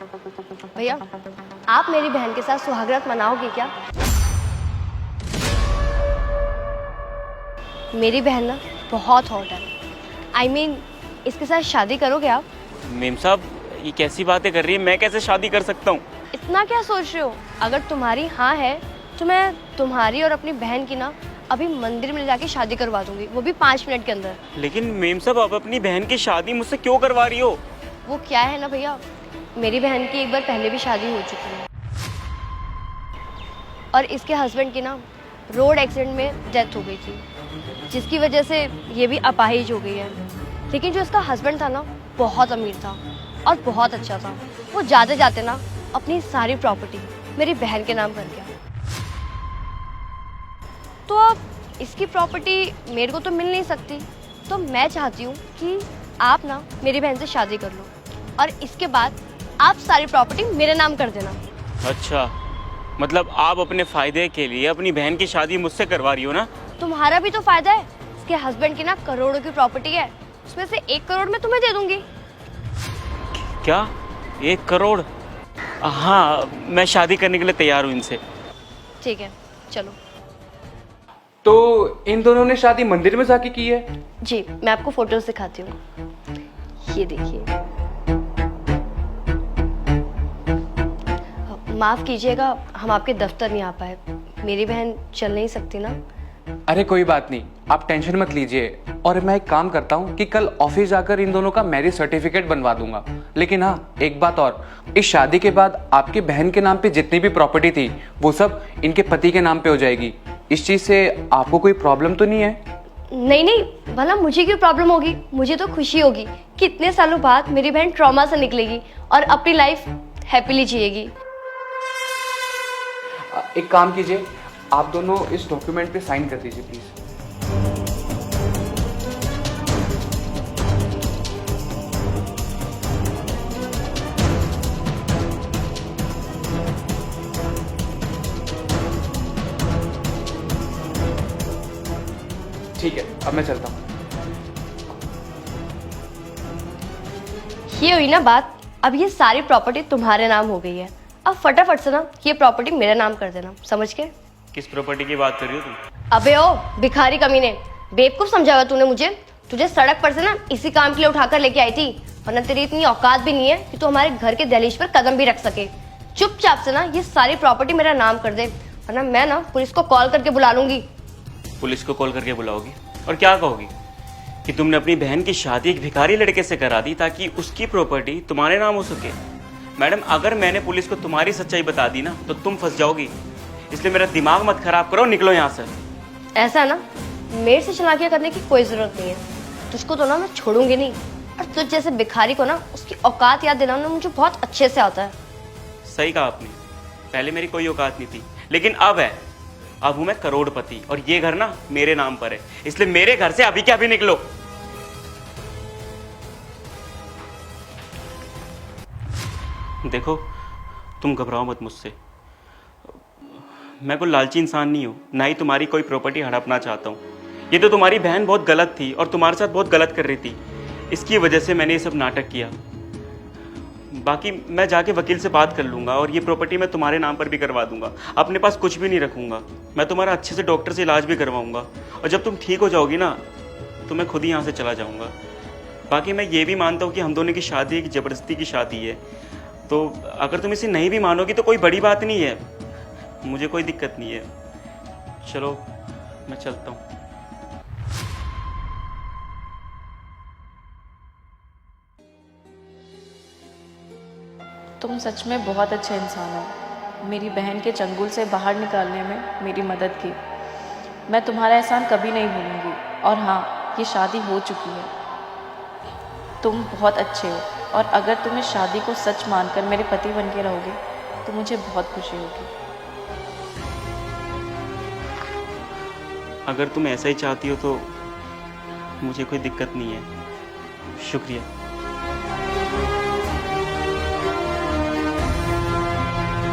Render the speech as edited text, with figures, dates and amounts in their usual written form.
भैया, आप मेरी बहन के साथ सुहागरात मनाओगे क्या? मेरी बहन ना बहुत हॉट है। I mean, इसके साथ शादी करोगे आप? मेम साहब, ये कैसी बातें कर रही है? मैं कैसे शादी कर सकता हूँ? इतना क्या सोच रहे हो? अगर तुम्हारी हाँ है तो मैं तुम्हारी और अपनी बहन की ना अभी मंदिर में ले जाके शादी करवा दूंगी, वो भी 5 मिनट के अंदर। लेकिन मेम साहब, आप अपनी बहन की शादी मुझसे क्यों करवा रही हो? वो क्या है ना भैया, मेरी बहन की एक बार पहले भी शादी हो चुकी है और इसके हस्बैंड की ना रोड एक्सीडेंट में डेथ हो गई थी, जिसकी वजह से ये भी अपाहिज हो गई है। लेकिन जो इसका हस्बैंड था ना, बहुत अमीर था और बहुत अच्छा था। वो जाते जाते ना अपनी सारी प्रॉपर्टी मेरी बहन के नाम कर गया। तो अब इसकी प्रॉपर्टी मेरे को तो मिल नहीं सकती, तो मैं चाहती हूँ कि आप ना मेरी बहन से शादी कर लो और इसके बाद आप सारी प्रॉपर्टी मेरे नाम कर देना। अच्छा, मतलब आप अपने फायदे के लिए अपनी बहन की शादी मुझसे करवा रही हो ना? तुम्हारा भी तो फायदा है। इसके हस्बैंड की ना करोड़ों की प्रॉपर्टी है, उसमें से 1 करोड़ मैं तुम्हें दे दूंगी। क्या 1 करोड़? हाँ, मैं शादी करने के लिए तैयार हूँ इनसे। ठीक है, चलो। तो इन दोनों ने शादी मंदिर में जाके की है? जी, मैं आपको फोटोज दिखाती हूँ, ये देखिए। माफ कीजिएगा, हम आपके दफ्तर नहीं आ पाए। मेरी बहन चल नहीं सकती ना। अरे कोई बात नहीं, आप टेंशन मत लीजिए। और मैं एक काम करता हूँ कि कल ऑफिस जाकर इन दोनों का मैरिज सर्टिफिकेट बनवा दूंगा। लेकिन हाँ, एक बात और, इस शादी के बाद आपके बहन के नाम पे जितनी भी प्रॉपर्टी थी वो सब इनके पति के नाम पे हो जाएगी। इस चीज से आपको कोई प्रॉब्लम तो नहीं है? नहीं नहीं, भला मुझे क्यों प्रॉब्लम होगी? मुझे तो खुशी होगी कि इतने सालों बाद मेरी बहन ट्रॉमा से निकलेगी और अपनी लाइफ हैप्पीली जिएगी। एक काम कीजिए, आप दोनों इस डॉक्यूमेंट पे साइन कर दीजिए प्लीज। ठीक है, अब मैं चलता हूँ। ये हुई ना बात। अब ये सारी प्रॉपर्टी तुम्हारे नाम हो गई है। अब फटाफट से ना ये प्रॉपर्टी मेरे नाम कर देना, समझ के? किस प्रॉपर्टी की बात कर रही हो तुम? अबे ओ भिखारी कमीने, बेवकूफ समझाया तूने मुझे। तुझे सड़क पर से ना इसी काम के लिए उठाकर लेके आई थी, वरना तेरी इतनी औकात भी नहीं है कि तू हमारे घर के दहलीज पर कदम भी रख सके। चुपचाप से ना ये सारी प्रॉपर्टी मेरा नाम कर दे, वरना मैं ना पुलिस को कॉल करके बुला लूंगी। पुलिस को कॉल करके बुलाओगी और क्या कहोगी? कि तुमने अपनी बहन की शादी एक भिखारी लड़के से करा दी ताकि उसकी प्रॉपर्टी तुम्हारे नाम हो सके? मैडम, अगर मैंने पुलिस को तुम्हारी सच्चाई बता दी ना तो तुम फंस जाओगी। इसलिए मेरा दिमाग मत खराब करो, निकलो यहाँ से। ऐसा ना, मेरे से चालाकियां करने की कोई जरूरत नहीं है। तुझको तो ना मैं छोड़ूंगी नहीं, और तुझ जैसे भिखारी को ना उसकी औकात याद दिलाना मुझे बहुत अच्छे से आता है। सही कहा आपने, पहले मेरी कोई औकात नहीं थी, लेकिन अब है। अब हूं मैं करोड़पति और ये घर ना मेरे नाम पर है, इसलिए मेरे घर से अभी के अभी निकलो। देखो, तुम घबराओ मत मुझसे। मैं कोई लालची इंसान नहीं हूं, ना ही तुम्हारी कोई प्रॉपर्टी हड़पना चाहता हूं। ये तो तुम्हारी बहन बहुत गलत थी और तुम्हारे साथ बहुत गलत कर रही थी, इसकी वजह से मैंने ये सब नाटक किया। बाकी मैं जाके वकील से बात कर लूंगा और ये प्रॉपर्टी मैं तुम्हारे नाम पर भी करवा दूंगा। अपने पास कुछ भी नहीं रखूंगा। मैं तुम्हारा अच्छे से डॉक्टर से इलाज भी करवाऊंगा और जब तुम ठीक हो जाओगी ना तो मैं खुद ही यहाँ से चला जाऊंगा। बाकी मैं ये भी मानता हूँ कि हम दोनों की शादी एक ज़बरदस्ती की शादी है, तो अगर तुम इसे नहीं भी मानोगी तो कोई बड़ी बात नहीं है, मुझे कोई दिक्कत नहीं है। चलो मैं चलता हूँ। तुम सच में बहुत अच्छे इंसान हो। मेरी बहन के चंगुल से बाहर निकालने में मेरी मदद की। मैं तुम्हारा एहसान कभी नहीं भूलूंगी। और हाँ, ये शादी हो चुकी है। तुम बहुत अच्छे हो और अगर तुम इस शादी को सच मानकर मेरे पति बन के रहोगे तो मुझे बहुत खुशी होगी। अगर तुम ऐसा ही चाहती हो तो मुझे कोई दिक्कत नहीं है। शुक्रिया।